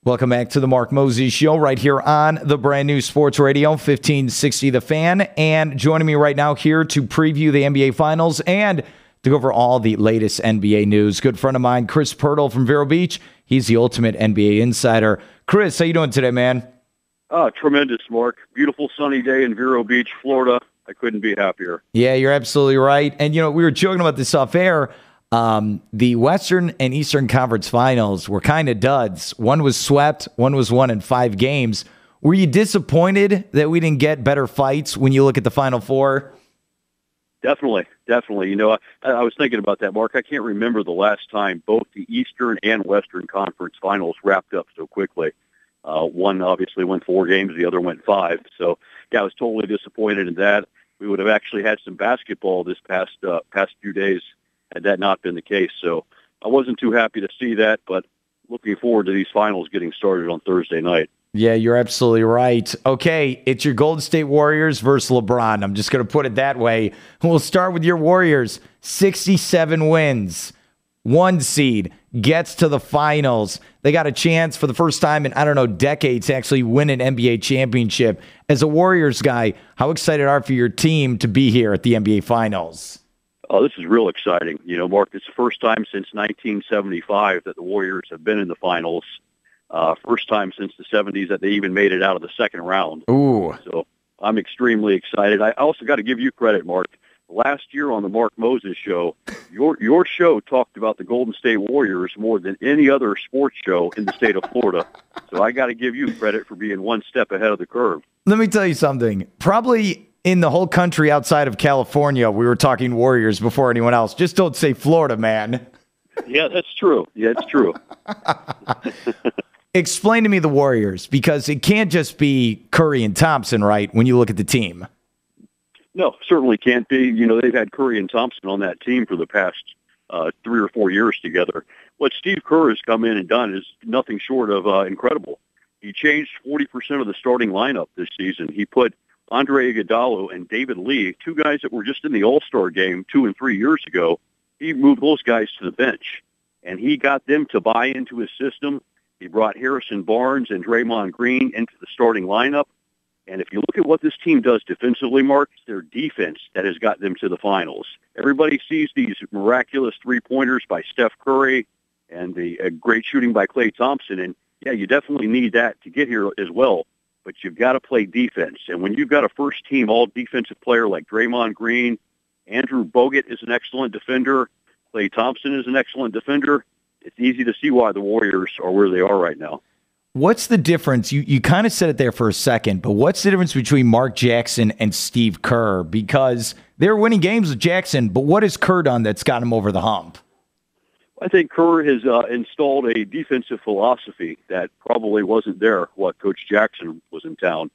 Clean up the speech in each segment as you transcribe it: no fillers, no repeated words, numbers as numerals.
Welcome back to the Mark Moses Show right here on the brand new Sports Radio 1560 The Fan. And joining me right now here to preview the NBA Finals and to go over all the latest NBA news, good friend of mine, Chris Pirtle from Vero Beach. He's the ultimate NBA insider. Chris, how you doing today, man? Tremendous, Mark. Beautiful sunny day in Vero Beach, Florida. I couldn't be happier. Yeah, you're absolutely right. And, we were joking about this off air. The Western and Eastern Conference Finals were kind of duds. One was swept. One was won in 5 games. Were you disappointed that we didn't get better fights when you look at the Final Four? Definitely. I was thinking about that, Mark. I can't remember the last time both the Eastern and Western Conference Finals wrapped up so quickly. One obviously went 4 games. The other went 5. So, yeah, I was totally disappointed in that. We would have actually had some basketball this past few days had that not been the case. So I wasn't too happy to see that, but looking forward to these finals getting started on Thursday night. Yeah, you're absolutely right. Okay, it's your Golden State Warriors versus LeBron. I'm just going to put it that way. We'll start with your Warriors. 67 wins. 1 seed gets to the finals. They got a chance for the first time in, decades to actually win an NBA championship. As a Warriors guy, how excited are you for your team to be here at the NBA Finals? Oh, this is real exciting. Mark, it's the first time since 1975 that the Warriors have been in the finals. First time since the 70s that they even made it out of the second round. Ooh. So I'm extremely excited. I also got to give you credit, Mark. Last year on the Mark Moses Show, your show talked about the Golden State Warriors more than any other sports show in the state of Florida. So I got to give you credit for being one step ahead of the curve. Let me tell you something. Probably in the whole country outside of California, we were talking Warriors before anyone else. Just don't say Florida, man. Yeah, that's true. Yeah, it's true. Explain to me the Warriors, because it can't just be Curry and Thompson, right, when you look at the team. No, certainly can't be. They've had Curry and Thompson on that team for the past 3 or 4 years together. What Steve Kerr has come in and done is nothing short of incredible. He changed 40% of the starting lineup this season. He put Andre Iguodala and David Lee, 2 guys that were just in the All-Star game 2 and 3 years ago. He moved those guys to the bench, and he got them to buy into his system. He brought Harrison Barnes and Draymond Green into the starting lineup. And if you look at what this team does defensively, Mark, it's their defense that has got them to the finals. Everybody sees these miraculous 3-pointers by Steph Curry and the great shooting by Klay Thompson. And, yeah, you definitely need that to get here as well. But you've got to play defense. And when you've got a first-team all-defensive player like Draymond Green, Andrew Bogut is an excellent defender, Klay Thompson is an excellent defender, it's easy to see why the Warriors are where they are right now. What's the difference? You kind of said it there for a second, but what's the difference between Mark Jackson and Steve Kerr? Because they're winning games with Jackson, but what has Kerr done that's got him over the hump? I think Kerr has installed a defensive philosophy that probably wasn't there while Coach Jackson was in town.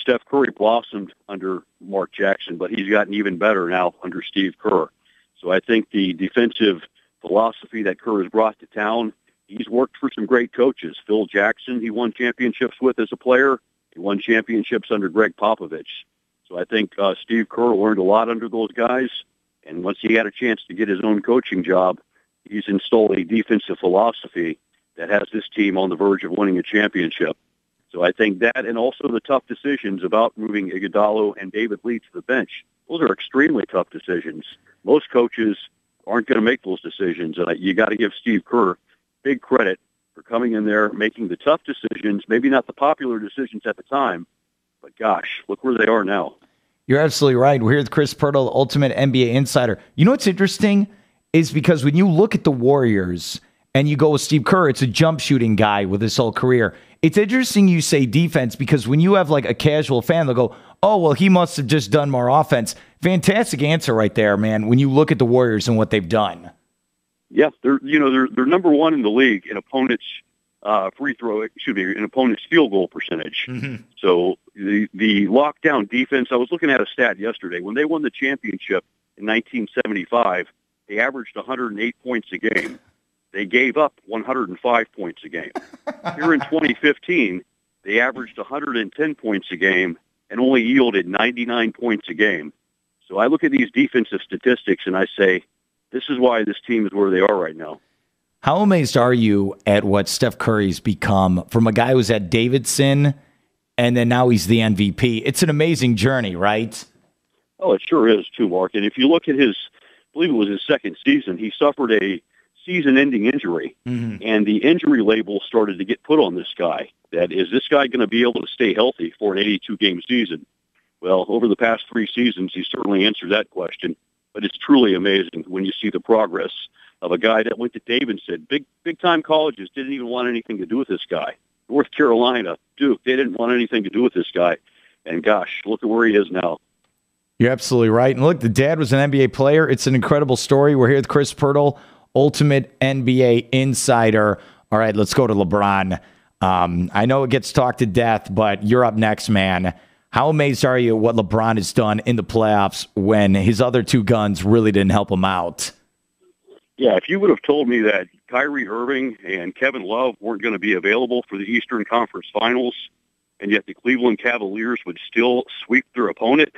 Steph Curry blossomed under Mark Jackson, but he's gotten even better now under Steve Kerr. So I think the defensive philosophy that Kerr has brought to town, he's worked for some great coaches. Phil Jackson, he won championships with as a player. He won championships under Greg Popovich. So I think Steve Kerr learned a lot under those guys. And once he had a chance to get his own coaching job, he's installed a defensive philosophy that has this team on the verge of winning a championship. So I think that, and also the tough decisions about moving Iguodala and David Lee to the bench, those are extremely tough decisions. Most coaches aren't going to make those decisions. And you got to give Steve Kerr big credit for coming in there, making the tough decisions, maybe not the popular decisions at the time, but gosh, look where they are now. You're absolutely right. We're here with Chris Pirtle, the ultimate NBA insider. You know what's interesting is because when you look at the Warriors and you go with Steve Kerr, it's a jump shooting guy with his whole career. It's interesting you say defense because when you have like a casual fan, they'll go, oh, well, he must have just done more offense. Fantastic answer right there, man, when you look at the Warriors and what they've done. Yeah, they're number 1 in the league in opponents' in opponent's field goal percentage. Mm-hmm. So the lockdown defense, I was looking at a stat yesterday. When they won the championship in 1975, they averaged 108 points a game. They gave up 105 points a game. Here in 2015, they averaged 110 points a game and only yielded 99 points a game. So I look at these defensive statistics and I say, this is why this team is where they are right now. How amazed are you at what Steph Curry's become from a guy who's at Davidson and then now he's the MVP? It's an amazing journey, right? Oh, it sure is too, Mark. And if you look at I believe it was his second season, he suffered a season-ending injury, and the injury label started to get put on this guy. That is this guy going to be able to stay healthy for an 82-game season? Well, over the past 3 seasons, he certainly answered that question. But it's truly amazing when you see the progress of a guy that went to Davidson. Big-time colleges didn't even want anything to do with this guy. North Carolina, Duke, they didn't want anything to do with this guy. And gosh, look at where he is now. You're absolutely right. And look, the dad was an NBA player. It's an incredible story. We're here with Chris Pirtle, Ultimate NBA Insider. All right, let's go to LeBron. I know it gets talked to death, but you're up next, man. How amazed are you at what LeBron has done in the playoffs when his other 2 guns really didn't help him out? Yeah, if you would have told me that Kyrie Irving and Kevin Love weren't going to be available for the Eastern Conference Finals, and yet the Cleveland Cavaliers would still sweep their opponent,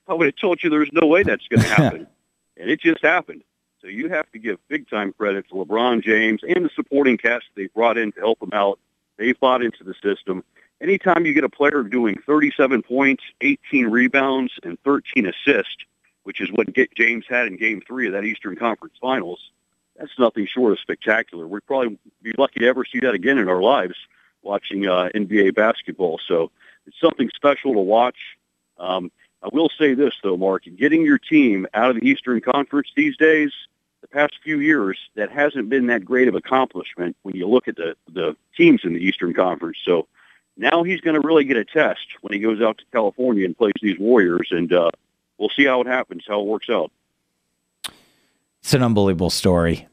I would have told you there's no way that's going to happen. And it just happened. So you have to give big-time credit to LeBron James and the supporting cast they brought in to help him out. They bought into the system. Anytime you get a player doing 37 points, 18 rebounds, and 13 assists, which is what James had in Game 3 of that Eastern Conference Finals, that's nothing short of spectacular. We'd probably be lucky to ever see that again in our lives watching NBA basketball. So it's something special to watch. I will say this, though, Mark, getting your team out of the Eastern Conference these days, the past few years, that hasn't been that great of accomplishment when you look at the teams in the Eastern Conference. So now he's going to really get a test when he goes out to California and plays these Warriors, and we'll see how it happens, how it works out. It's an unbelievable story.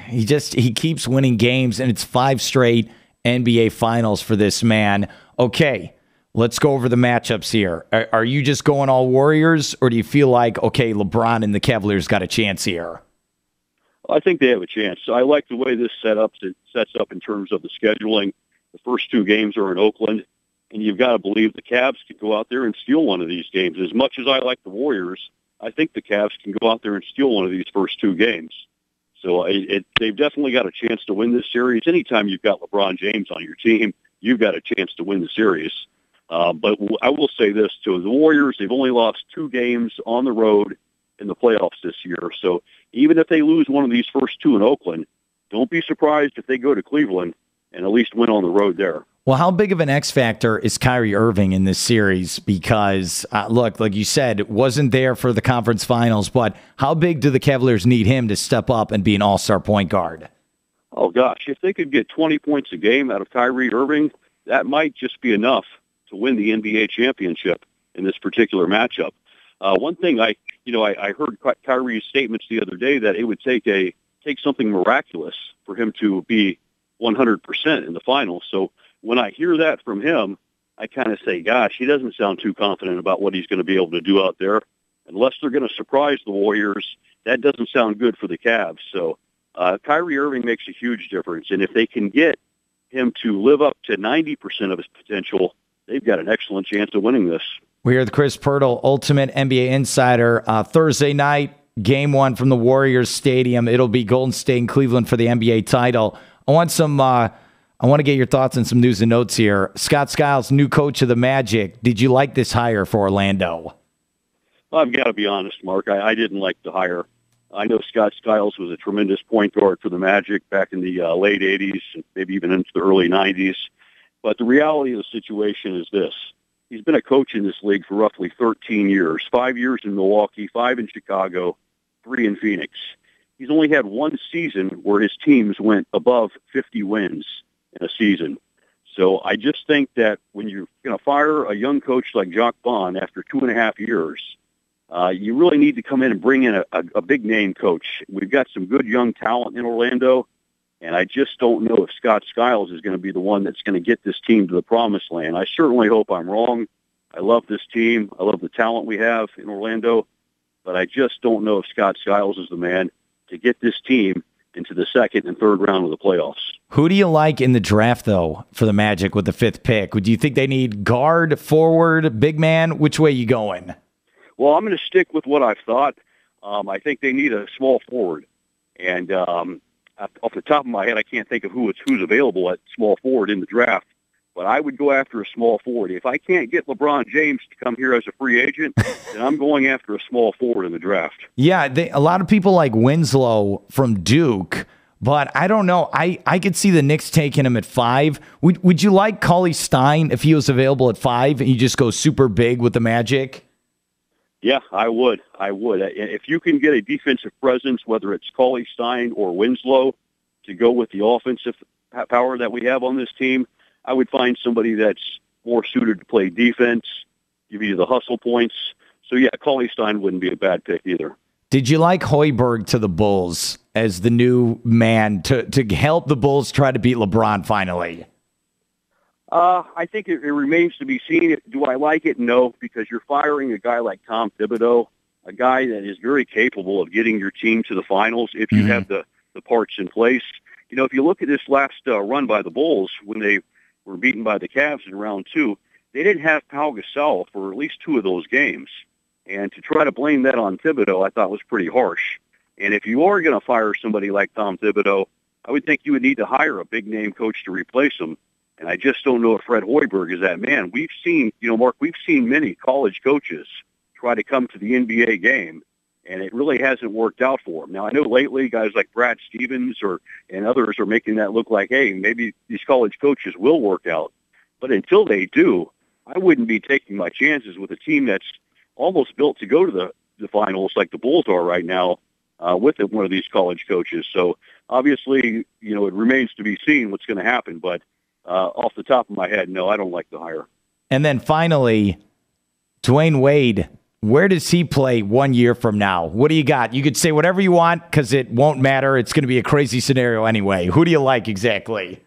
He keeps winning games, and it's 5 straight NBA Finals for this man. Okay, let's go over the matchups here. Are you just going all Warriors, or do you feel like, okay, LeBron and the Cavaliers got a chance here? I think they have a chance. I like the way this sets up in terms of the scheduling. The first 2 games are in Oakland, and you've got to believe the Cavs could go out there and steal one of these games. As much as I like the Warriors, I think the Cavs can go out there and steal one of these first 2 games. So they've definitely got a chance to win this series. Anytime you've got LeBron James on your team, you've got a chance to win the series. But I will say this, too. The Warriors, they've only lost 2 games on the road in the playoffs this year. So even if they lose one of these first 2 in Oakland, don't be surprised if they go to Cleveland and at least win on the road there. Well, how big of an X factor is Kyrie Irving in this series? Because, look, like you said, wasn't there for the conference finals, but how big do the Cavaliers need him to step up and be an all-star point guard? Oh, gosh, if they could get 20 points a game out of Kyrie Irving, that might just be enough to win the NBA championship in this particular matchup. One thing I heard Kyrie's statements the other day that it would take something miraculous for him to be 100% in the finals. So when I hear that from him, I kind of say, gosh, he doesn't sound too confident about what he's going to be able to do out there. Unless they're going to surprise the Warriors, that doesn't sound good for the Cavs. So Kyrie Irving makes a huge difference. And if they can get him to live up to 90% of his potential, they've got an excellent chance of winning this. We're here with Chris Pirtle, Ultimate NBA Insider. Thursday night, Game 1 from the Warriors Stadium. It'll be Golden State and Cleveland for the NBA title. I want to get your thoughts on some news and notes here. Scott Skiles, new coach of the Magic. Did you like this hire for Orlando? Well, I've got to be honest, Mark. I didn't like the hire. I know Scott Skiles was a tremendous point guard for the Magic back in the late 80s, maybe even into the early 90s. But the reality of the situation is this. He's been a coach in this league for roughly 13 years, 5 years in Milwaukee, 5 in Chicago, 3 in Phoenix. He's only had 1 season where his teams went above 50 wins in a season. So I just think that when you're going to fire a young coach like Jacques Vaughn after 2.5 years, you really need to come in and bring in a big-name coach. We've got some good young talent in Orlando, and I just don't know if Scott Skiles is going to be the one that's going to get this team to the promised land. I certainly hope I'm wrong. I love this team. I love the talent we have in Orlando, but I just don't know if Scott Skiles is the man to get this team into the second and third round of the playoffs. Who do you like in the draft, though, for the Magic with the 5th pick? Do you think they need guard, forward, big man? Which way are you going? Well, I'm going to stick with what I've thought. I think they need a small forward. And off the top of my head, I can't think of who's available at small forward in the draft. But I would go after a small forward. If I can't get LeBron James to come here as a free agent, then I'm going after a small forward in the draft. Yeah, a lot of people like Winslow from Duke, but I don't know. I could see the Knicks taking him at 5. Would you like Cauley Stein if he was available at 5 and you just go super big with the Magic? Yeah, I would. If you can get a defensive presence, whether it's Cauley Stein or Winslow, to go with the offensive power that we have on this team, I would find somebody that's more suited to play defense, give you the hustle points. So, yeah, Cauley Stein wouldn't be a bad pick either. Did you like Hoiberg to the Bulls as the new man to help the Bulls try to beat LeBron finally? I think it remains to be seen. Do I like it? No, because you're firing a guy like Tom Thibodeau, a guy that is very capable of getting your team to the finals if you have the parts in place. You know, if you look at this last run by the Bulls when they were beaten by the Cavs in round 2, they didn't have Pau Gasol for at least 2 of those games. And to try to blame that on Thibodeau, I thought was pretty harsh. And if you are going to fire somebody like Tom Thibodeau, I would think you would need to hire a big-name coach to replace him. And I just don't know if Fred Hoiberg is that man. We've seen, Mark, we've seen many college coaches try to come to the NBA game, and it really hasn't worked out for them. Now, I know lately guys like Brad Stevens and others are making that look like, hey, maybe these college coaches will work out. But until they do, I wouldn't be taking my chances with a team that's almost built to go to the finals like the Bulls are right now with one of these college coaches. So obviously, it remains to be seen what's going to happen. But off the top of my head, no, I don't like the hire. And then finally, Dwayne Wade, where does he play 1 year from now? What do you got? You could say whatever you want because it won't matter. It's going to be a crazy scenario anyway. Who do you like exactly?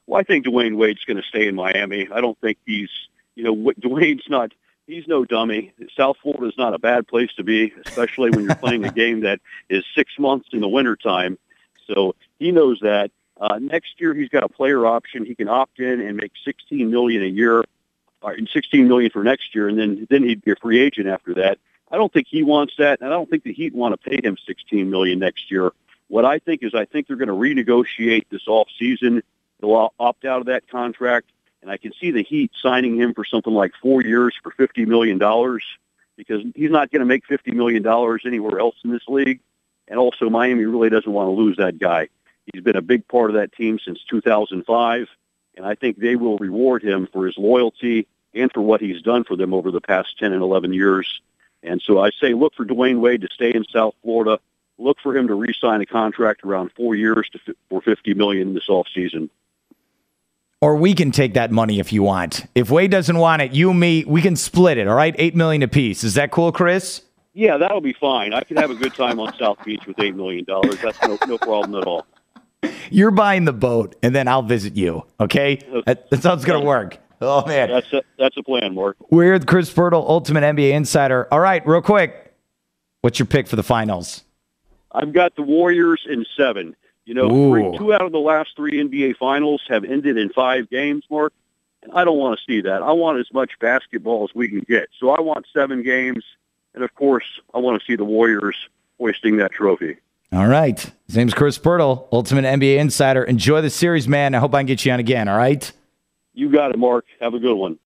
Well, I think Dwayne Wade's going to stay in Miami. I don't think Dwayne's not, he's no dummy. South Florida is not a bad place to be, especially when you're playing a game that is 6 months in the wintertime. So he knows that. Next year, he's got a player option. He can opt in and make $16 million a year, or $16 million for next year, and then he'd be a free agent after that. I don't think he wants that, and I don't think the Heat want to pay him $16 million next year. What I think is they're going to renegotiate this offseason. They'll opt out of that contract, and I can see the Heat signing him for something like 4 years for $50 million because he's not going to make $50 million anywhere else in this league. And also, Miami really doesn't want to lose that guy. He's been a big part of that team since 2005, and I think they will reward him for his loyalty and for what he's done for them over the past 10 and 11 years. And so I say look for Dwayne Wade to stay in South Florida. Look for him to re-sign a contract around 4 years for $50 million this offseason. Or we can take that money if you want. If Wade doesn't want it, you and me, we can split it, all right? $8 million apiece. Is that cool, Chris? Yeah, that'll be fine. I could have a good time on South Beach with $8 million. That's no problem at all. You're buying the boat, and then I'll visit you, okay? That's how it's going to work. Oh, man. That's a plan, Mark. We're here with Chris Pirtle, Ultimate NBA Insider. All right, real quick, what's your pick for the finals? I've got the Warriors in 7. 2 out of the last 3 NBA finals have ended in 5 games, Mark. And I don't want to see that. I want as much basketball as we can get. So I want 7 games. And, of course, I want to see the Warriors hoisting that trophy. All right. His name's Chris Pirtle, Ultimate NBA Insider. Enjoy the series, man. I hope I can get you on again, all right? You got it, Mark. Have a good one.